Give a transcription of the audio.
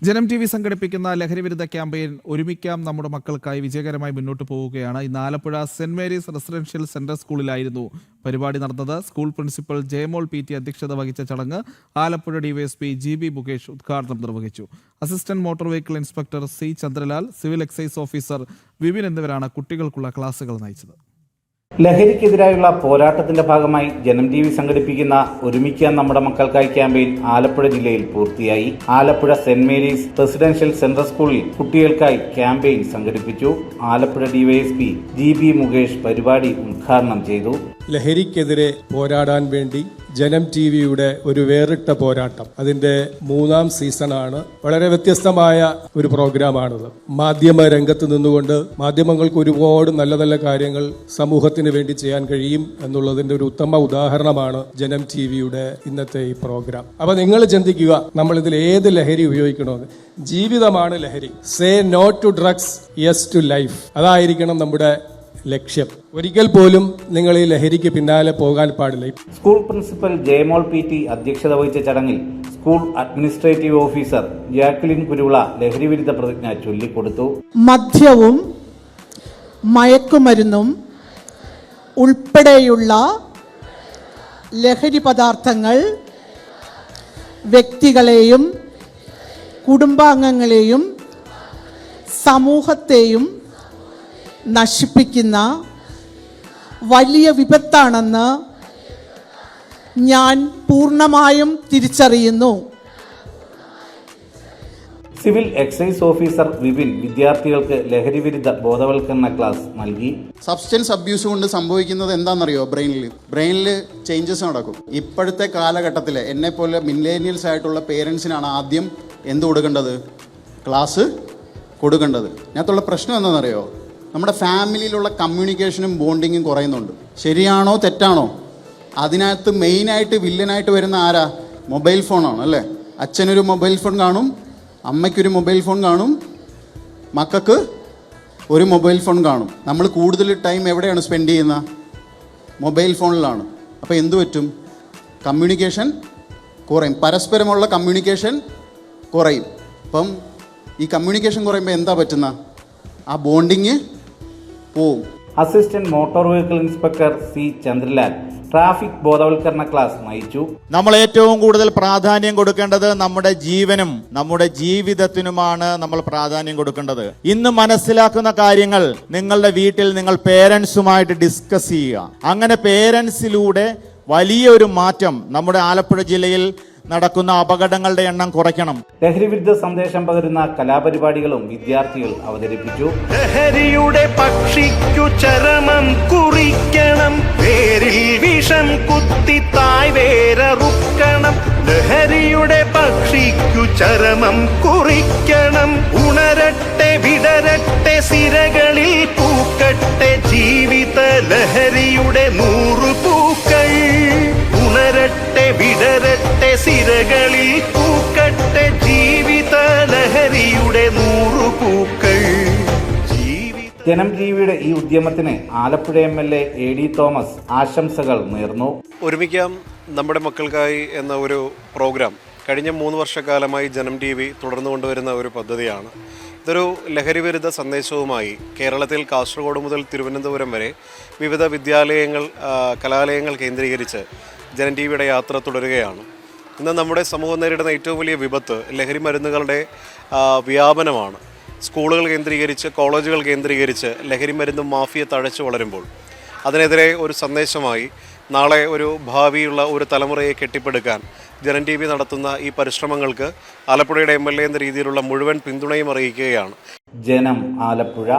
ജനം T V സംഘടിപ്പിക്കുന്ന ലഹരിവിരുദ്ധ ക്യാമ്പയിൻ ഒരുമിക്കാം നമ്മുടെ മക്കൾക്കായി വിജയകരമായി മുന്നോട്ട് പോവുകയാണ്. ഇന്ന് Alappuzha Saint Mary's Residential Centre സ്കൂളിലായിരുന്നു പരിപാടി നടന്നത്. സ്കൂൾ പ്രിൻസിപ്പൽ ജയമോൾ PT അധ്യക്ഷത വഹിച്ച ചടങ്ങ് ആലപ്പുഴ DYSP GB മുകേഷ് ഉദ്ഘാടനം നിർവഹിച്ചു. Assistant motor vehicle inspector C Chandralal, civil excise officer Vipin എന്നിവരാണ് കുട്ടികൾക്കുള്ള ക്ലാസുകൾ നയിച്ചത്. ലഹരിക്കെതിരായുള്ള പോരാട്ടത്തിന്റെ ഭാഗമായി ജനം TV സംഘടിപ്പിക്കുന്ന ഒരുമിക്കാൻ നമ്മുടെ മക്കൾക്കായി ക്യാമ്പയിൻ ആലപ്പുഴ ജില്ലയിൽ പൂർത്തിയായി. Alappuzha Saint Mary's residential central സ്കൂളിൽ കുട്ടികൾക്കായി ക്യാമ്പയിൻ സംഘടിപ്പിച്ചു. ആലപ്പുഴ DYSP GB മുകേഷ് പരിപാടി ഉദ്ഘാടനം ചെയ്തു. ലഹരിക്കെതിരെ പോരാടാൻ വേണ്ടി ജനം TVയുടെ ഒരു വേറിട്ട പോരാട്ടം, അതിന്റെ 3ാം സീസണാണ്. വളരെ വ്യത്യസ്തമായ ഒരു പ്രോഗ്രാമാണിത്. മാധ്യമ രംഗത്ത് നിന്നുകൊണ്ട് മാധ്യമങ്ങൾക്ക് ഒരുപാട് നല്ല നല്ല കാര്യങ്ങൾ സമൂഹത്തിന് വേണ്ടി ചെയ്യാൻ കഴിയും എന്നുള്ളതിന്റെ ഒരു ഉത്തമ ഉദാഹരണമാണ് ജനം TVയുടെ ഇന്നത്തെ ഈ പ്രോഗ്രാം. അപ്പൊ നിങ്ങൾ ചിന്തിക്കുക, നമ്മൾ ഇതിൽ ഏത് ലഹരി ഉപയോഗിക്കണമെന്ന്. ജീവിതമാണ് ലഹരി. Say no to drugs, yes to life. അതായിരിക്കണം നമ്മുടെ ലക്ഷ്യം. ഒരിക്കൽ പോലും നിങ്ങൾ ഈ ലഹരിക്ക് പിന്നാലെ പോകാൻ പാടില്ല. സ്കൂൾ പ്രിൻസിപ്പൽ ജയമോൾ PT അധ്യക്ഷത വഹിച്ച ചടങ്ങിൽ school administrative officer Jacqueline Kuruvila ലഹരിവിരുദ്ധ പ്രതിജ്ഞ ചൊല്ലിക്കൊടുത്തു. മദ്യവും മയക്കുമരുന്നും ഉൾപ്പെടെയുള്ള ലഹരി പദാർത്ഥങ്ങൾ വ്യക്തികളെയും കുടുംബാംഗങ്ങളെയും സമൂഹത്തെയും നശിപ്പിക്കുന്ന വലിയ വിപത്താണെന്ന് ഞാൻ പൂർണ്ണമായും തിരിച്ചറിയുന്നു. സിവിൽ എക്സൈസ് ഓഫീസർ വിപിൻ വിദ്യാർത്ഥികൾക്ക് ലഹരിവിരുദ്ധ ബോധവൽക്കരണ ക്ലാസ് നൽകി. സബ്സ്റ്റൻസ് അബ്യൂസ് കൊണ്ട് സംഭവിക്കുന്നത് എന്താണെന്നറിയോ? ബ്രെയിനിൽ ചേഞ്ചസ് നടക്കും. ഇപ്പോഴത്തെ കാലഘട്ടത്തിൽ എന്നെപ്പോലെ മില്ലേനിയൽസ് ആയിട്ടുള്ള പേരൻസിനാണ് ആദ്യം എന്ത് കൊടുക്കേണ്ടത്? ക്ലാസ് കൊടുക്കേണ്ടത്. ഇതിനകത്തുള്ള പ്രശ്നം എന്താണെന്നറിയോ? നമ്മുടെ ഫാമിലിയിലുള്ള കമ്മ്യൂണിക്കേഷനും ബോണ്ടിങ്ങും കുറയുന്നുണ്ട്. ശരിയാണോ തെറ്റാണോ? അതിനകത്ത് മെയിനായിട്ട് വില്ലനായിട്ട് വരുന്ന ആരാ? മൊബൈൽ ഫോണാണ് അല്ലേ? അച്ഛനൊരു മൊബൈൽ ഫോൺ കാണും, അമ്മയ്ക്കൊരു മൊബൈൽ ഫോൺ കാണും, മക്കൾക്ക് ഒരു മൊബൈൽ ഫോൺ കാണും. നമ്മൾ കൂടുതൽ ടൈം എവിടെയാണ് സ്പെൻഡ് ചെയ്യുന്നത്? മൊബൈൽ ഫോണിലാണ്. അപ്പോൾ എന്തു പറ്റും? കമ്മ്യൂണിക്കേഷൻ കുറയും. പരസ്പരമുള്ള കമ്മ്യൂണിക്കേഷൻ കുറയും. അപ്പം ഈ കമ്മ്യൂണിക്കേഷൻ കുറയുമ്പോൾ എന്താ പറ്റുന്ന? ആ ബോണ്ടിങ് പോവും. Assistant motor vehicle inspector C Chandralal traffic ബോധവൽക്കരണ ക്ലാസ് നയിച്ചു. നമ്മൾ ഏറ്റവും കൂടുതൽ പ്രാധാന്യം കൊടുക്കേണ്ടത് നമ്മുടെ ജീവനും നമ്മുടെ ജീവിതത്തിനുമാണ് നമ്മൾ പ്രാധാന്യം കൊടുക്കേണ്ടത്. ഇന്ന് മനസ്സിലാക്കുന്ന കാര്യങ്ങൾ നിങ്ങളുടെ വീട്ടിൽ നിങ്ങൾ പേരൻസുമായിട്ട് ഡിസ്കസ് ചെയ്യുക. അങ്ങനെ പേരൻസിലൂടെ വലിയൊരു മാറ്റം നമ്മുടെ ആലപ്പുഴ ജില്ലയിൽ നടക്കുന്ന അപകടങ്ങളുടെ എണ്ണം കുറയ്ക്കണം. ലഹരിവിരുദ്ധ സന്ദേശം പകരുന്ന കലാപരിപാടികളും വിദ്യാർത്ഥികൾ അവതരിപ്പിച്ചു. ലഹരിയുടെ പക്ഷിക്കു ചരമം കുറിക്കണം, വേരിൽ വിഷം കുത്തി തായ് വേരറുക്കണം. ലഹരിയുടെ പക്ഷിക്കു ചരമം കുറിക്കണം, ഉണരട്ടെ വിടരട്ടെ സിരകളിൽ പൂക്കട്ടെ ജീവിത ലഹരിയുടെ 100 പൂക്കൾ. ഉണരട്ടെ വിടരട്ടെ സിരകളിൽ പൂക്കട്ടെ ജീവിത ലഹരിയുടെ 100 പൂക്കൾ. ജനം TVയുടെ ഈ ഉദ്യമത്തിന് ആലപ്പുഴ MLA AD തോമസ് ആശംസകൾ നേർന്നു. ഒരുമിക്കാം നമ്മുടെ മക്കൾക്കായി എന്ന ഒരു പ്രോഗ്രാം കഴിഞ്ഞ 3 വർഷക്കാലമായി ജനം TV തുടർന്നു കൊണ്ടുവരുന്ന ഒരു പദ്ധതിയാണ്. ഇതൊരു ലഹരിവിരുദ്ധ സന്ദേശവുമായി കേരളത്തിൽ കാസർഗോഡ് മുതൽ തിരുവനന്തപുരം വരെ വിവിധ വിദ്യാലയങ്ങൾ, കലാലയങ്ങൾ കേന്ദ്രീകരിച്ച് ജനം TVയുടെ യാത്ര തുടരുകയാണ്. ഇന്ന് നമ്മുടെ സമൂഹം നേരിടുന്ന ഏറ്റവും വലിയ വിപത്ത് ലഹരി മരുന്നുകളുടെ വ്യാപനമാണ്. സ്കൂളുകൾ കേന്ദ്രീകരിച്ച്, കോളേജുകൾ കേന്ദ്രീകരിച്ച് ലഹരി മരുന്ന് മാഫിയ തഴച്ചു വളരുമ്പോൾ അതിനെതിരെ ഒരു സന്ദേശമായി നാളെ ഒരു ഭാവിയുള്ള ഒരു തലമുറയെ കെട്ടിപ്പടുക്കാൻ ജനം TV നടത്തുന്ന ഈ പരിശ്രമങ്ങൾക്ക് ആലപ്പുഴയുടെ MLA എന്ന രീതിയിലുള്ള മുഴുവൻ പിന്തുണയും അറിയിക്കുകയാണ്. ജനം ആലപ്പുഴ.